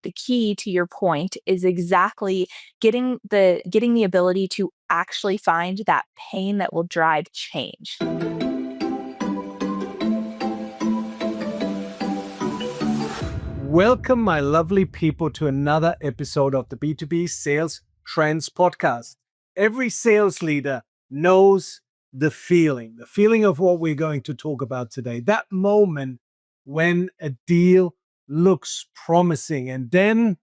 the key, to your point, is exactly getting the ability to actually find that pain that will drive change. Welcome, my lovely people, to another episode of the B2B Sales Trends Podcast. Every sales leader knows the feeling of what we're going to talk about today. That moment when a deal looks promising and then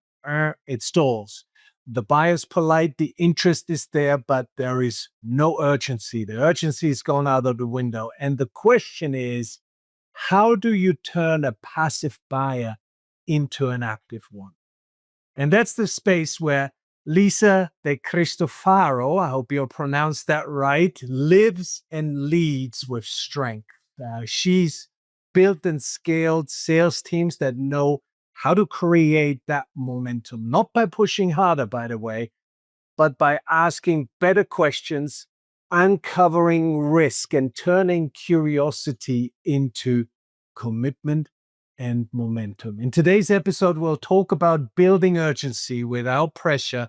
it stalls. The buyer's polite, the interest is there, but there is no urgency. The urgency is gone out of the window. And the question is, how do you turn a passive buyer into an active one? And that's the space where Lisa DeCristofaro, I hope you pronounced that right, lives and leads with strength. She's built and scaled sales teams that know how to create that momentum, not by pushing harder, by the way, but by asking better questions, uncovering risk, and turning curiosity into commitment and momentum. In today's episode, we'll talk about building urgency without pressure,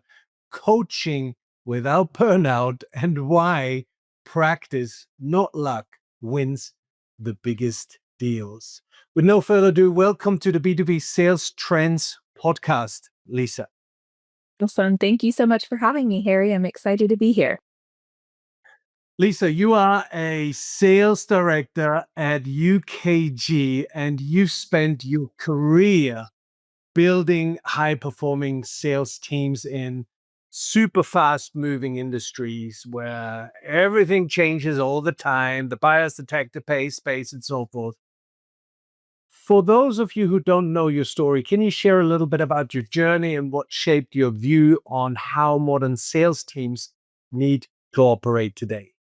coaching without burnout, and why practice, not luck, wins the biggest deals. With no further ado, welcome to the B2B Sales Trends Podcast, Lisa. Awesome. Thank you so much for having me, Harry. I'm excited to be here. Lisa, you are a sales director at UKG, and you've spent your career building high-performing sales teams in super fast-moving industries where everything changes all the time, the buyers attack the pay space, and so forth. For those of you who don't know your story, can you share a little bit about your journey and what shaped your view on how modern sales teams need to operate today?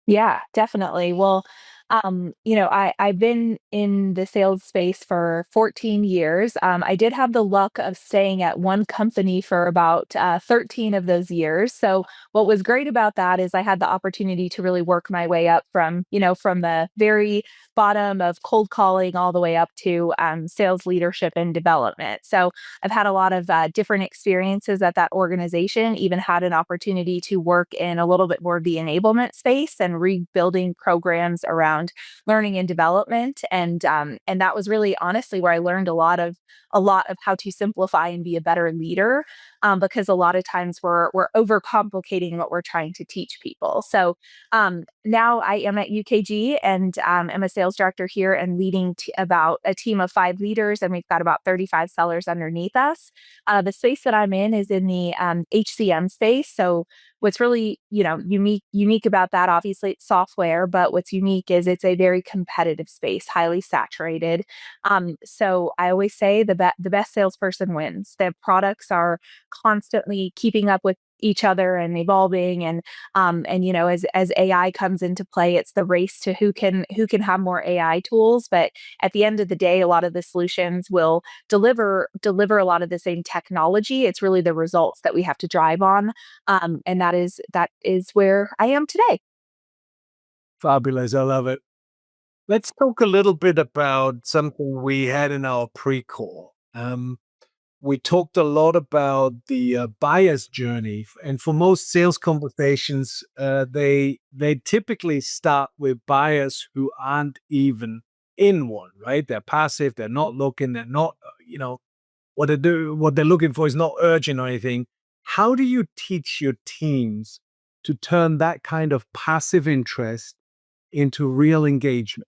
Yeah, definitely. Well, I've been in the sales space for 14 years. I did have the luck of staying at one company for about 13 of those years. So what was great about that is I had the opportunity to really work my way up from the very bottom of cold calling all the way up to sales leadership and development. So I've had a lot of different experiences at that organization, even had an opportunity to work in a little bit more of the enablement space and rebuilding programs around learning and development. And that was really honestly where I learned a lot of how to simplify and be a better leader, because a lot of times we're overcomplicating what we're trying to teach people. So now I am at UKG and am a sales director here and leading about a team of 5 leaders, and we've got about 35 sellers underneath us. The space that I'm in is in the HCM space. So what's really, unique about that, obviously it's software, but what's unique is it's a very competitive space, highly saturated. So I always say the best salesperson wins. The products are constantly keeping up with each other and evolving, as AI comes into play, it's the race to who can have more AI tools. But at the end of the day, a lot of the solutions will deliver a lot of the same technology. It's really the results that we have to drive on, and that is where I am today. Fabulous. I love it. Let's talk a little bit about something we had in our pre-call. We talked a lot about the buyer's journey, and for most sales conversations, they typically start with buyers who aren't even in one, right? They're passive. They're not looking. They're not, what they're looking for is not urgent or anything. How do you teach your teams to turn that kind of passive interest into real engagement?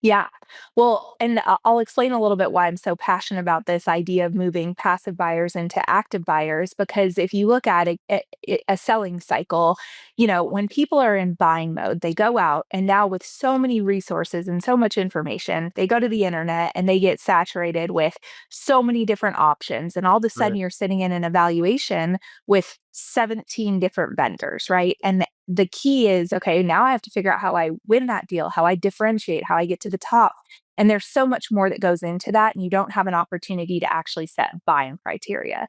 Yeah. Well, and I'll explain a little bit why I'm so passionate about this idea of moving passive buyers into active buyers. Because if you look at a selling cycle, when people are in buying mode, they go out, and now with so many resources and so much information, they go to the internet and they get saturated with so many different options. And all of a sudden, Right. you're sitting in an evaluation with 17 different vendors, right? And the key is, okay, now I have to figure out how I win that deal, how I differentiate, how I get to the top. And there's so much more that goes into that, and you don't have an opportunity to actually set buy-in criteria.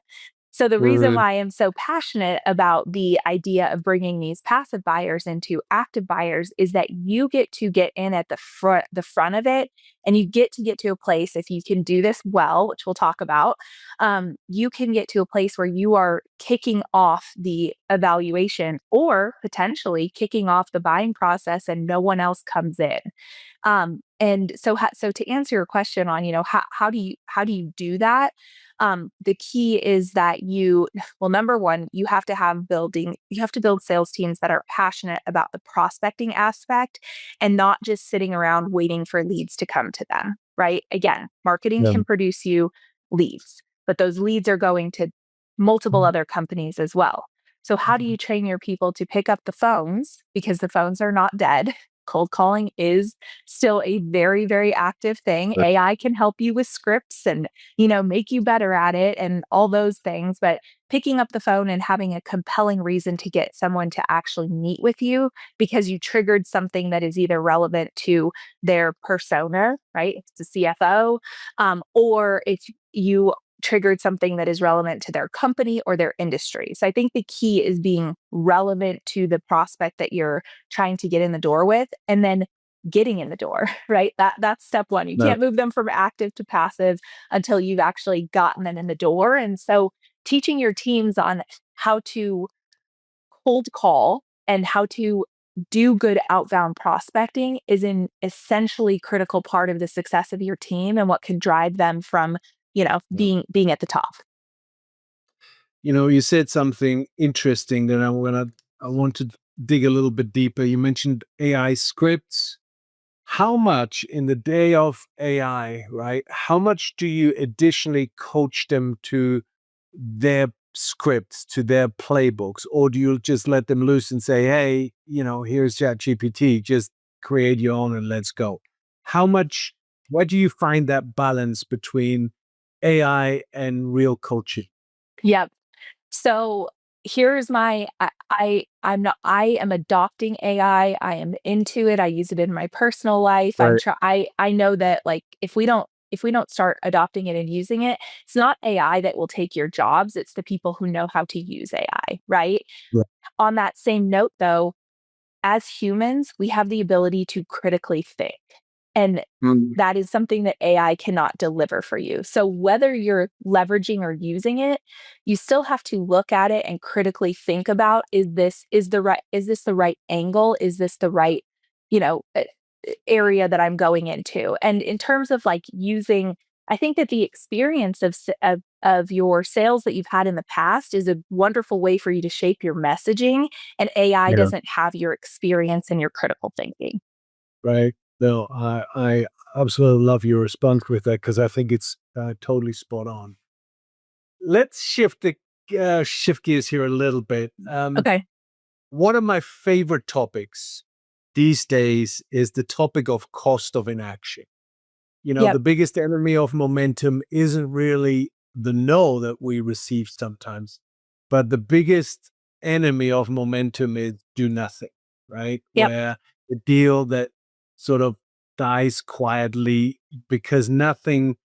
So the reason Mhm. why I'm so passionate about the idea of bringing these passive buyers into active buyers is that you get in at the front of it, and you get to a place, if you can do this well, which we'll talk about, you can get to a place where you are kicking off the evaluation or potentially kicking off the buying process and no one else comes in. And so to answer your question on, how do you do that? The key is that well, number one, you have to build sales teams that are passionate about the prospecting aspect and not just sitting around waiting for leads to come to them, right? Again, marketing Yeah. can produce you leads, but those leads are going to multiple other companies as well. So how do you train your people to pick up the phones, because the phones are not dead? Cold calling is still a very, very active thing. Right. AI can help you with scripts and, make you better at it and all those things. But picking up the phone and having a compelling reason to get someone to actually meet with you because you triggered something that is either relevant to their persona, right? If it's a CFO, or if you triggered something that is relevant to their company or their industry. So I think the key is being relevant to the prospect that you're trying to get in the door with, and then getting in the door, right? That's step one. You No. can't move them from active to passive until you've actually gotten them in the door. And so teaching your teams on how to cold call and how to do good outbound prospecting is an essentially critical part of the success of your team and what can drive them from, No. being at the top. You said something interesting that I want to dig a little bit deeper. You mentioned AI scripts. How much in the day of AI, right? How much do you additionally coach them to their scripts, to their playbooks, or do you just let them loose and say, "Hey, here's ChatGPT, just create your own and let's go." How much? Where do you find that balance between AI and real coaching? Yep. So here's my I am adopting AI. I am into it. I use it in my personal life. Right. I know that, like, if we don't start adopting it and using it, it's not AI that will take your jobs. It's the people who know how to use AI, right? Yeah. On that same note though, as humans, we have the ability to critically think. And Mm. that is something that AI cannot deliver for you. So whether you're leveraging or using it, you still have to look at it and critically think about, is this the right angle? Is this the right, you know, uh, area that I'm going into? And in terms of like using, I think that the experience of your sales that you've had in the past is a wonderful way for you to shape your messaging, and AI Yeah. doesn't have your experience and your critical thinking. Right. No, I absolutely love your response with that because I think it's totally spot on. Let's shift gears here a little bit. Okay. One of my favorite topics these days is the topic of cost of inaction. Yep. The biggest enemy of momentum isn't really the no that we receive sometimes, but the biggest enemy of momentum is do nothing, right? Yep. Where the deal that sort of dies quietly because nothing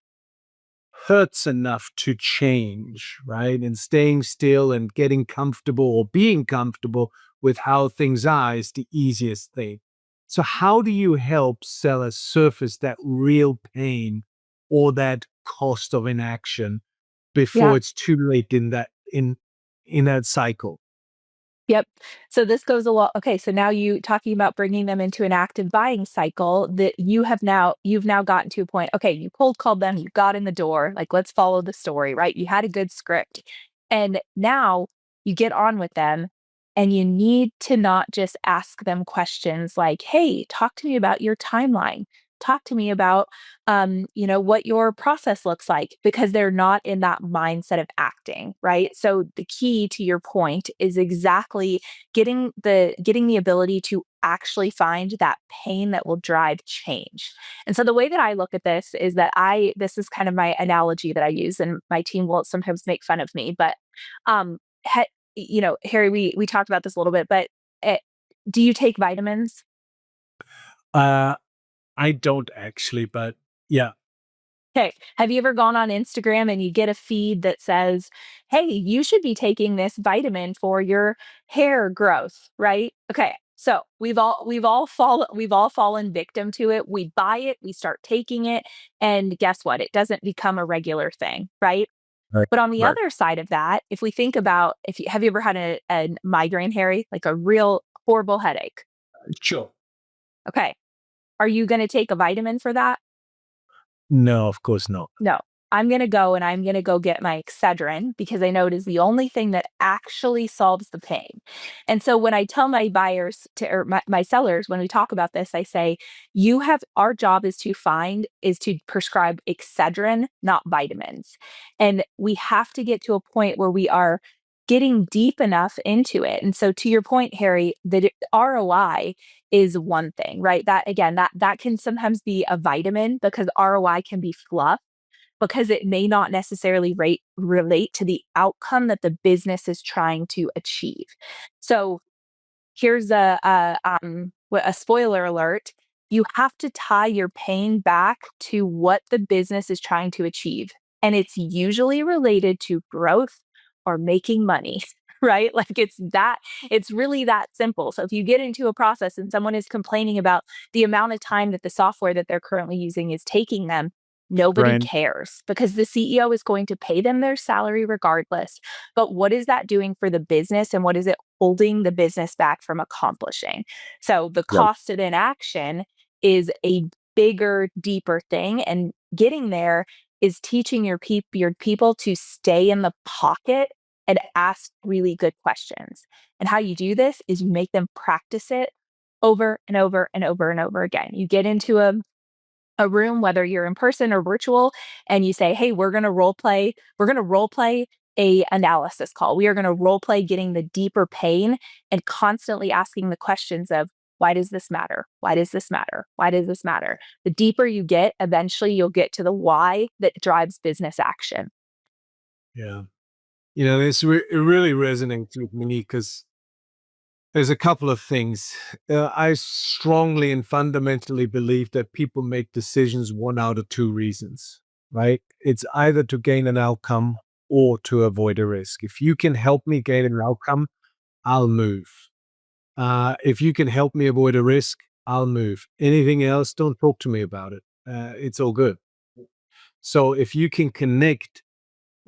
hurts enough to change, right? And staying still and getting comfortable or being comfortable with how things are is the easiest thing. So, how do you help sellers surface that real pain or that cost of inaction Yeah. before it's too late in that cycle? Yep. So this goes a lot. Okay, so now you talking about bringing them into an active buying cycle that you've now gotten to a point. Okay, you cold called them, you got in the door. Like, let's follow the story, right? You had a good script. And now you get on with them, and you need to not just ask them questions like, "Hey, talk to me about your timeline. Talk to me about what your process looks like," because they're not in that mindset of acting, right? So the key to your point is exactly getting the ability to actually find that pain that will drive change. And so the way that I look at this is that this is kind of my analogy that I use, and my team will sometimes make fun of me, but um Harry, we talked about this a little bit, but eh, do you take vitamins? Uh, I don't actually, but yeah. Okay. Have you ever gone on Instagram and you get a feed that says, "Hey, you should be taking this vitamin for your hair growth," right? Okay. So we've all fallen victim to it. We buy it, we start taking it, and guess what? It doesn't become a regular thing, right? Right. But on the Right. other side of that, if we think about if you have you ever had a migraine, Harry, like a real horrible headache? Sure. Okay. Are you going to take a vitamin for that? No, of course not. No, I'm gonna go and I'm gonna go get my Excedrin because I know it is the only thing that actually solves the pain. And so when I tell my buyers to or my sellers, when we talk about this, I say, you have our job is to prescribe Excedrin, not vitamins. And we have to get to a point where we are getting deep enough into it. And so to your point, Harry, the ROI is one thing, right? That again, that can sometimes be a vitamin because ROI can be fluff because it may not necessarily relate to the outcome that the business is trying to achieve. So here's a spoiler alert. You have to tie your pain back to what the business is trying to achieve. And it's usually related to growth or making money, right? Like it's really that simple. So if you get into a process and someone is complaining about the amount of time that the software that they're currently using is taking them, nobody Brand. cares because the CEO is going to pay them their salary regardless. But what is that doing for the business and what is it holding the business back from accomplishing? So the Right. cost of inaction is a bigger, deeper thing. And getting there is teaching your people to stay in the pocket and ask really good questions. And how you do this is you make them practice it over and over and over and over again. You get into a room, whether you're in person or virtual, and you say, "Hey, we're going to role play a analysis call. We are going to role play getting the deeper pain and constantly asking the questions of why does this matter? Why does this matter? Why does this matter?" The deeper you get, eventually you'll get to the why that drives business action. Yeah. It really resonates with me because there's a couple of things. I strongly and fundamentally believe that people make decisions one out of two reasons, right? It's either to gain an outcome or to avoid a risk. If you can help me gain an outcome, I'll move. If you can help me avoid a risk, I'll move. Anything else, don't talk to me about it. It's all good. So if you can connect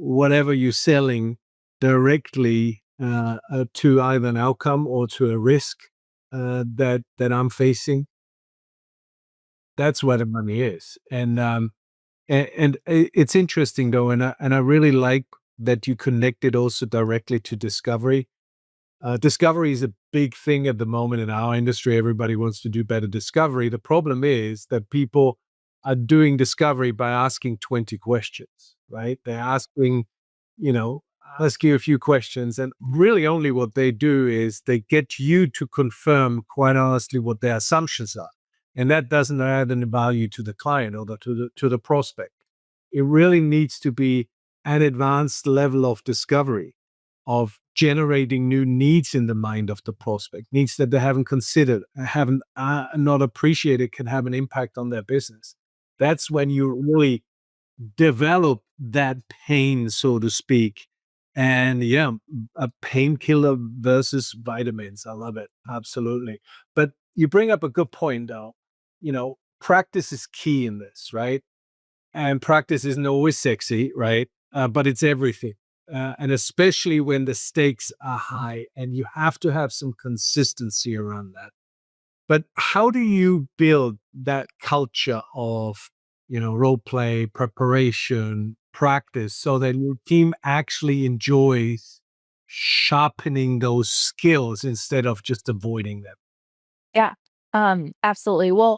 whatever you're selling directly to either an outcome or to a risk that I'm facing, that's where the money is. And it's interesting though, and I really like that you connected also directly to discovery. Discovery is a big thing at the moment in our industry. Everybody wants to do better discovery. The problem is that people are doing discovery by asking 20 questions, right? They're asking, you know, ask you a few questions, and really only what they do is they get you to confirm, quite honestly, what their assumptions are. And that doesn't add any value to the client or to the prospect. It really needs to be an advanced level of discovery, of generating new needs in the mind of the prospect, needs that they haven't considered, haven't not appreciated, can have an impact on their business. That's when you really develop that pain, so to speak. And yeah, a painkiller versus vitamins. I love it. Absolutely. But you bring up a good point, though. Practice is key in this, right? And practice isn't always sexy, right? But it's everything. And especially when the stakes are high and you have to have some consistency around that. But how do you build that culture of, role play, preparation, practice so that your team actually enjoys sharpening those skills instead of just avoiding them? Yeah, absolutely. Well,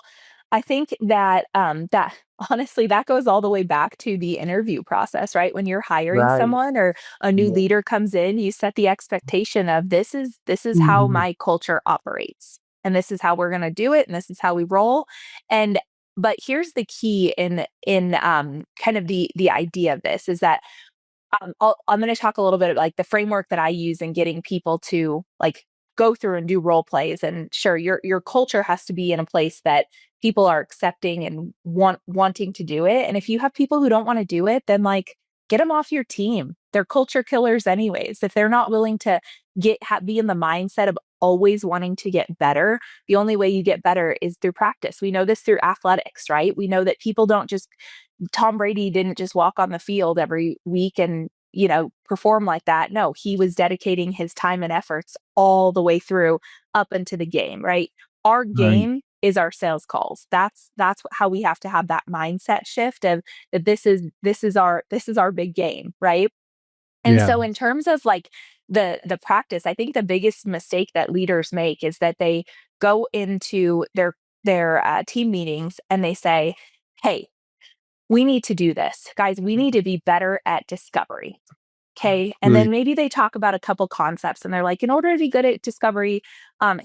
I think that that honestly that goes all the way back to the interview process, right? When you're hiring Right. someone or a new Yeah. leader comes in, you set the expectation of this is how Mhm. my culture operates, and this is how we're going to do it, and this is how we roll. And but here's the key in kind of the idea of this is that I'm going to talk a little bit like the framework that I use in getting people to like go through and do role plays. And sure, your culture has to be in a place that people are accepting and wanting to do it. And if you have people who don't want to do it, then like get them off your team. They're culture killers anyways. If they're not willing to be in the mindset of always wanting to get better, the only way you get better is through practice. We know this through athletics, right? We know that people don't just Tom Brady didn't just walk on the field every week and, perform like that. No, he was dedicating his time and efforts all the way through up into the game, right? Our Right. game is our sales calls. That's how we have to have that mindset shift of that this is our big game, right? And Yeah. so in terms of like the practice, I think the biggest mistake that leaders make is that they go into their team meetings and they say, "Hey, we need to do this. Guys, we need to be better at discovery." Okay. And Right. then maybe they talk about a couple concepts and they're like, in order to be good at discovery,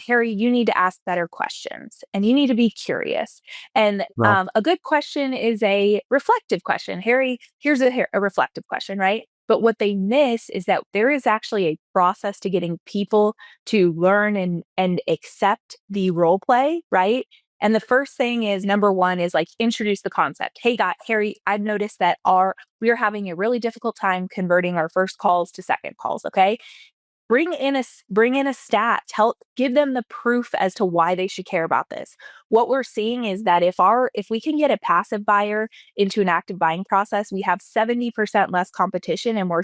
Harry, you need to ask better questions and you need to be curious. And Well, a good question is a reflective question. Harry, here's a reflective question, right? But what they miss is that there is actually a process to getting people to learn and accept the role play, right? And the first thing is number one is like introduce the concept. Hey, Harry, I've noticed that we are having a really difficult time converting our first calls to second calls. Okay, bring in a stat. Give them the proof as to why they should care about this. What we're seeing is that if we can get a passive buyer into an active buying process, we have 70% less competition and we're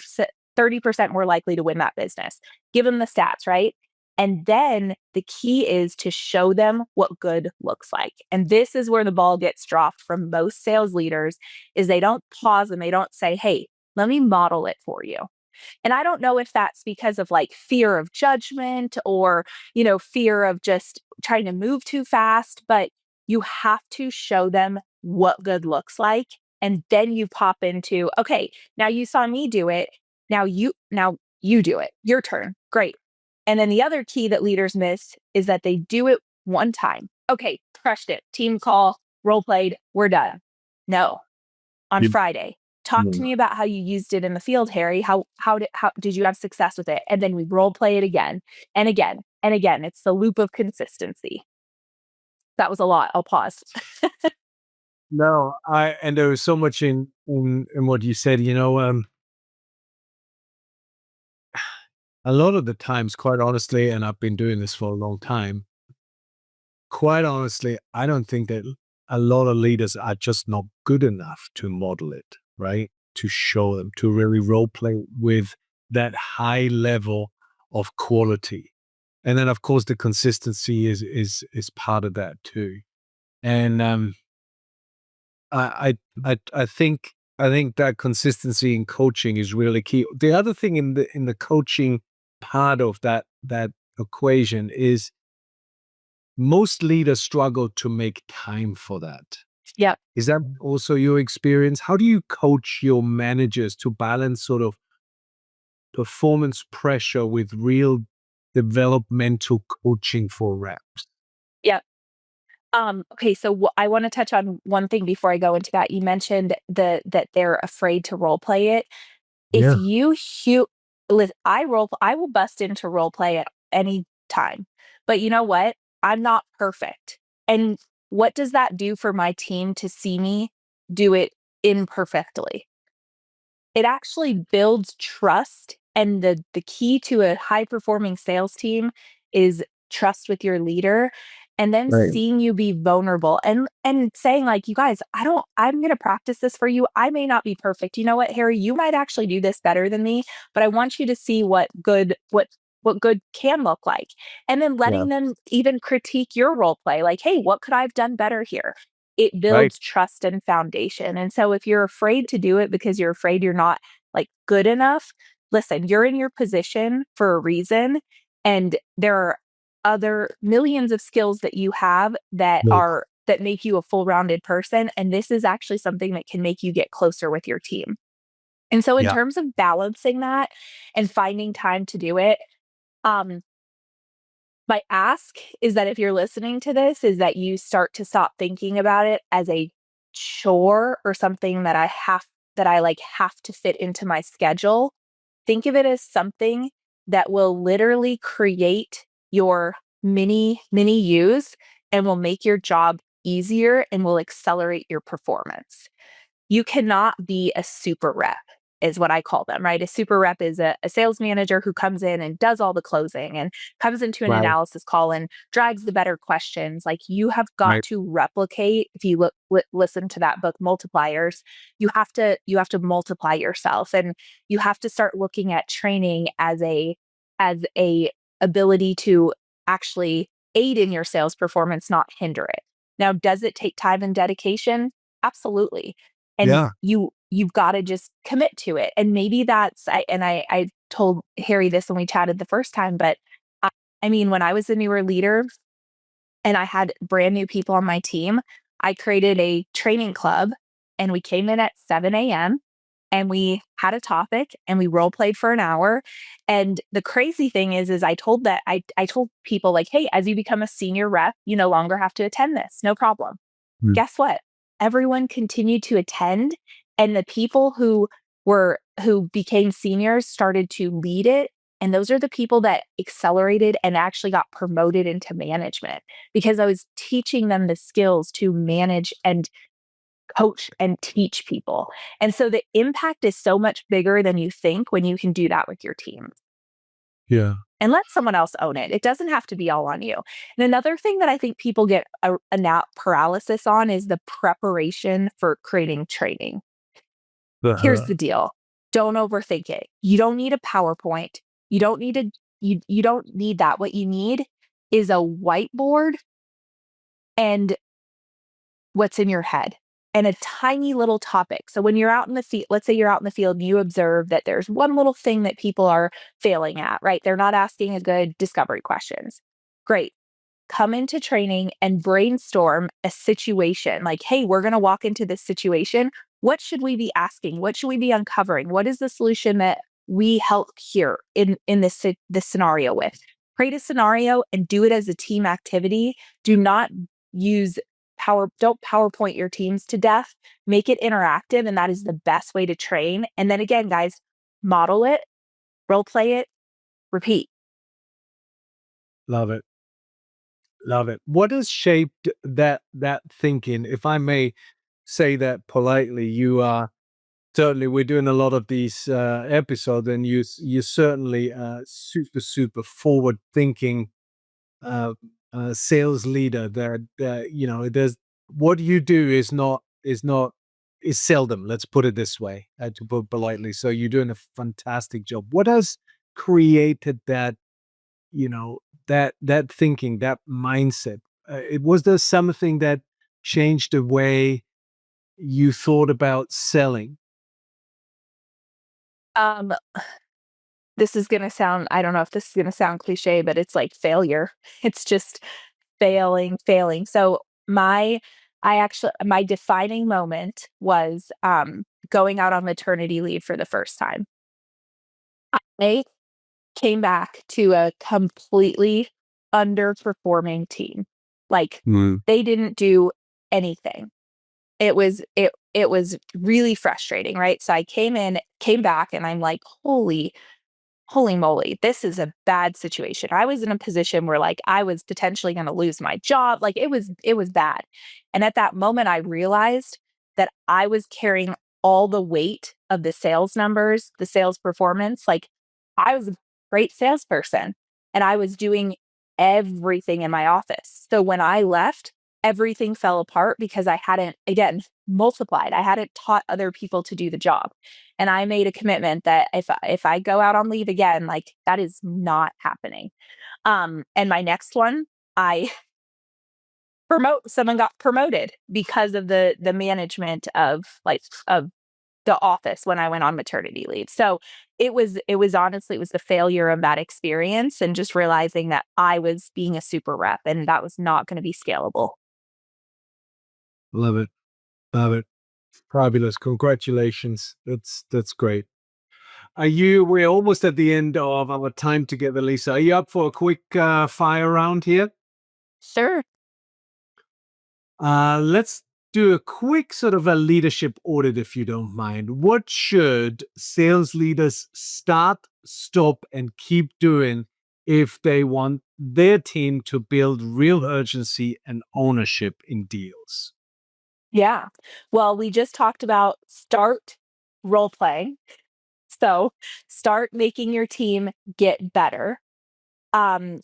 30% more likely to win that business. Give them the stats, right? And then the key is to show them what good looks like. And this is where the ball gets dropped from most sales leaders is they don't pause and they don't say, "Hey, let me model it for you." And I don't know if that's because of like fear of judgment or, fear of just trying to move too fast, but you have to show them what good looks like. And then you pop into, okay, now you saw me do it. Now you do it. Your turn. Great. And then the other key that leaders miss is that they do it one time. Okay, crushed it. Team call, role played, we're done. No, on you, Friday. Talk to mm, me about how you used it in the field, Harry. How did you have success with it? And then we role play it again and again and again. It's the loop of consistency. That was a lot. I'll pause. no, and there was so much in what you said. A lot of the times, quite honestly, and I've been doing this for a long time. Quite honestly, I don't think that a lot of leaders are just not good enough to model it, right? To show them, to really role play with that high level of quality. And then of course the consistency is part of that too. And I think that consistency in coaching is really key. The other thing in the coaching part of that equation is most leaders struggle to make time for that. Yep. Is that also your experience? How do you coach your managers to balance sort of performance pressure with real developmental coaching for reps? Yep. Okay, so I want to touch on one thing before I go into that. You mentioned that they're afraid to role play it. If Yeah. you hu I will bust into role play at any time. But you know what? I'm not perfect. And what does that do for my team to see me do it imperfectly? It actually builds trust, and the key to a high performing sales team is trust with your leader and then Right. seeing you be vulnerable and saying like, "You guys, I'm going to practice this for you. I may not be perfect. You know what, Harry, you might actually do this better than me, but I want you to see what good can look like." And then Yeah. letting them even critique your role play like, "Hey, what could I have done better here?" It Right. builds trust and foundation. And so if you're afraid to do it because you're afraid you're not like good enough, listen, you're in your position for a reason. And there are other millions of skills that you have Right. that make you a full-rounded person. And this is actually something that can make you get closer with your team. And so in Yeah. terms of balancing that and finding time to do it, um, my ask is that if you're listening to this, is that you start to stop thinking about it as a chore or something that I like have to fit into my schedule. Think of it as something that will literally create your mini yous and will make your job easier and will accelerate your performance. You cannot be a super rep, is what I call them, right? A super rep is a sales manager who comes in and does all the closing and comes into an Right. analysis call and drives the better questions. Like, you have got Right. to replicate. If you listen to that book, Multipliers, you have to multiply yourself, and you have to start looking at training as a ability to actually aid in your sales performance, not hinder it. Now, does it take time and dedication? Absolutely. And Yeah. you've got to just commit to it. And maybe I told Harry this when we chatted the first time, but I, I mean, when I was a newer leader and I had brand new people on my team, I created a training club, and we came in at 7 a.m. and we had a topic and we role played for an hour. And the crazy thing is I told people, like, hey, as you become a senior rep, you no longer have to attend this. No problem. Mm. Guess what? Everyone continued to attend, and the people who became seniors started to lead it, and those are the people that accelerated and actually got promoted into management, because I was teaching them the skills to manage and coach and teach people. And so the impact is so much bigger than you think when you can do that with your team Yeah. and let someone else own it. It doesn't have to be all on you. And another thing that I think people get a nap paralysis on is the preparation for creating training. Here's Uh-huh. the deal. Don't overthink it. You don't need a PowerPoint. You don't need you don't need that. What you need is a whiteboard and what's in your head and a tiny little topic. So when you're out in the field, let's say you're out in the field and you observe that there's one little thing that people are failing at, right? They're not asking a good discovery questions. Great. Come into training and brainstorm a situation like, hey, we're going to walk into this situation. What should we be asking? What should we be uncovering? What is the solution that we help here in this scenario with? Create a scenario and do it as a team activity. Do not use don't PowerPoint your teams to death. Make it interactive, and that is the best way to train. And then again, guys, model it, role play it, repeat. Love it. Love it. What has shaped that thinking? If I may say that politely, you are certainly, we're doing a lot of these episodes, and you certainly super forward thinking uh, sales leader. That there's what you do is seldom. Let's put it this way, to put politely. So you're doing a fantastic job. What has created that? That thinking, that mindset. Was there something that changed the way you thought about selling? Um, this is gonna sound, I don't know if this is gonna sound cliche, but it's like failure. It's just failing, failing. So my defining moment was going out on maternity leave for the first time. I came back to a completely underperforming team. Like, Mm. they didn't do anything. It was really frustrating, right? So I came back, and I'm like, holy moly, this is a bad situation. I was in a position where, like, I was potentially going to lose my job. Like, it was bad. And at that moment I realized that I was carrying all the weight of the sales numbers, the sales performance. Like, I was a great salesperson and I was doing everything in my office. So when I left, everything fell apart because I hadn't, again, multiplied. I hadn't taught other people to do the job. And I made a commitment that if I go out on leave again, like, that is not happening. And my next one, I someone got promoted because of the management of the office when I went on maternity leave. So it was honestly, it was the failure of that experience and just realizing that I was being a super rep and that was not going to be scalable. Love it. Love it. Fabulous. Congratulations. That's great. We're almost at the end of our time together, Lisa. Are you up for a quick fire round here? Sure. Let's do a quick sort of a leadership audit, if you don't mind. What should sales leaders start, stop, and keep doing if they want their team to build real urgency and ownership in deals? Yeah. Well, we just talked about start role playing. So start making your team get better. Um,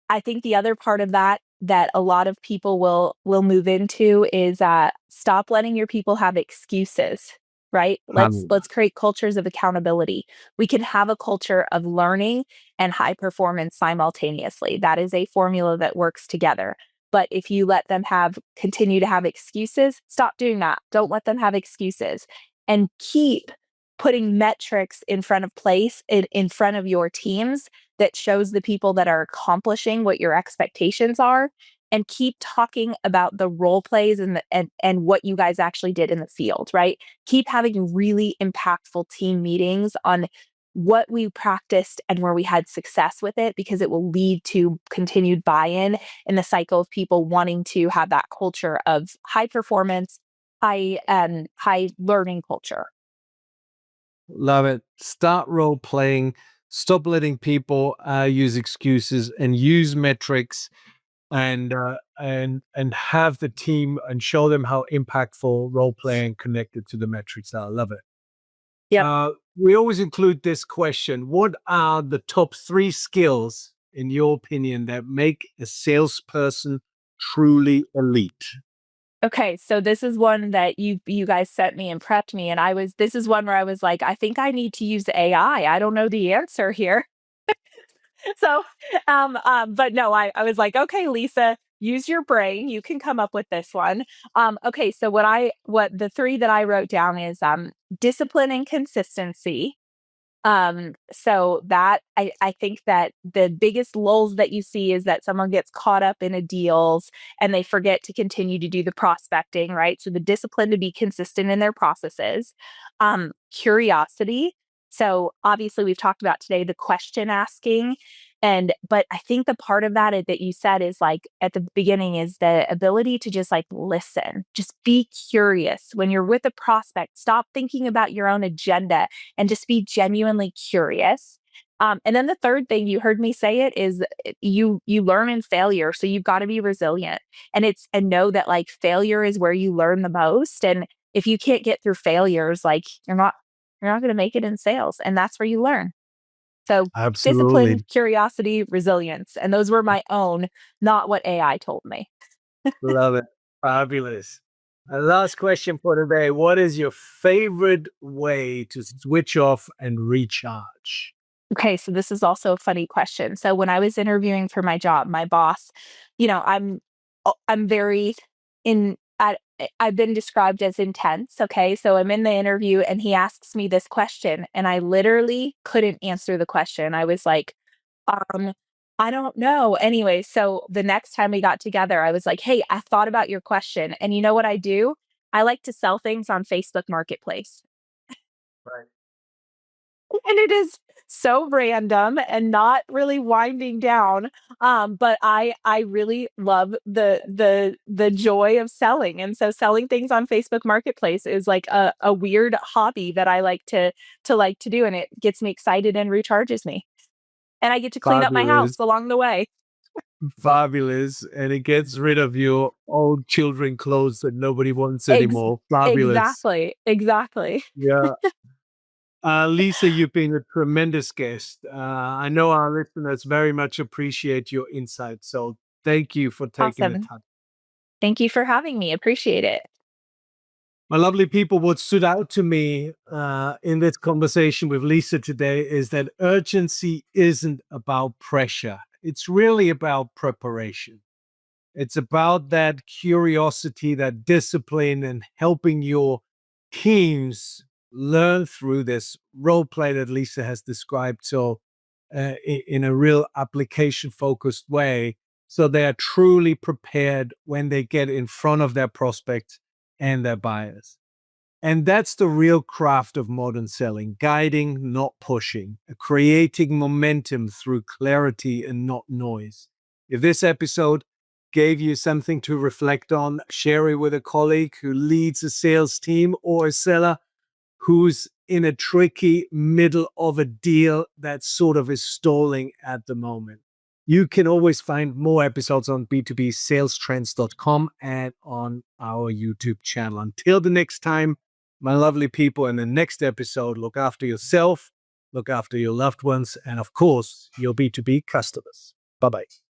I think the other part of that that a lot of people will move into is stop letting your people have excuses, right? Let's create cultures of accountability. We can have a culture of learning and high performance simultaneously. That is a formula that works together. But if you let them have continue to have excuses, stop doing that. Don't let them have excuses and keep putting metrics in front of in front of your teams that shows the people that are accomplishing what your expectations are, and keep talking about the role plays and what you guys actually did in the field, right? Keep having really impactful team meetings on what we practiced and where we had success with it, because it will lead to continued buy-in in the cycle of people wanting to have that culture of high performance, high learning culture. Love it. Start role playing. Stop letting people use excuses and use metrics, and have the team and show them how impactful role playing connected to the metrics are. I love it. Yep. We always include this question: what are the top 3 skills, in your opinion, that make a salesperson truly elite? Okay, so this is one that you guys sent me and prepped me, and this is one where I was like, I think I need to use AI. I don't know the answer here. So, but no, I was like, okay, Lisa, use your brain. You can come up with this one. Okay, so what the three that I wrote down is discipline and consistency. So that I think that the biggest lulls that you see is that someone gets caught up in a deals and they forget to continue to do the prospecting, right? So the discipline to be consistent in their processes, curiosity. So obviously we've talked about today the question asking. But I think the part of that you said is like at the beginning is the ability to just like listen, just be curious. When you're with a prospect, stop thinking about your own agenda and just be genuinely curious. And then the third thing you heard me say it is you learn in failure, so you've got to be resilient, and know that like failure is where you learn the most. And if you can't get through failures, like you're not going to make it in sales, and that's where you learn. So discipline, Absolutely. curiosity, resilience, and those were my own, not what AI told me. Love it. Fabulous. And last question for today. What is your favorite way to switch off and recharge? Okay, so this is also a funny question. So when I was interviewing for my job, my boss, I'm very in I've been described as intense, okay? So I'm in the interview and he asks me this question and I literally couldn't answer the question. I was like, um, I don't know. Anyway, so the next time we got together, I was like, "Hey, I thought about your question." And you know what I do? I like to sell things on Facebook Marketplace. Right. And it is so random and not really winding down, but I really love the joy of selling, and so selling things on Facebook Marketplace is like a weird hobby that I like to do, and it gets me excited and recharges me, and I get to clean up my house Fabulous. along the way. Fabulous. And it gets rid of your old children clothes that nobody wants Ex anymore. Fabulous. exactly, exactly. Yeah. Lisa, you've been a tremendous guest. I know our listeners very much appreciate your insights. So thank you for taking the Awesome. time. Thank you for having me, appreciate it. My lovely people, what stood out to me in this conversation with Lisa today is that urgency isn't about pressure. It's really about preparation. It's about that curiosity, that discipline, and helping your teams learn through this role play that Lisa has described so in a real application focused way. So they are truly prepared when they get in front of their prospects and their buyers. And that's the real craft of modern selling: guiding, not pushing, creating momentum through clarity and not noise. If this episode gave you something to reflect on, share it with a colleague who leads a sales team or a seller who's in a tricky middle of a deal that sort of is stalling at the moment. You can always find more episodes on b2bsalestrends.com and on our YouTube channel. Until the next time, my lovely people, in the next episode, look after yourself, look after your loved ones, and of course, your B2B customers. Bye-bye.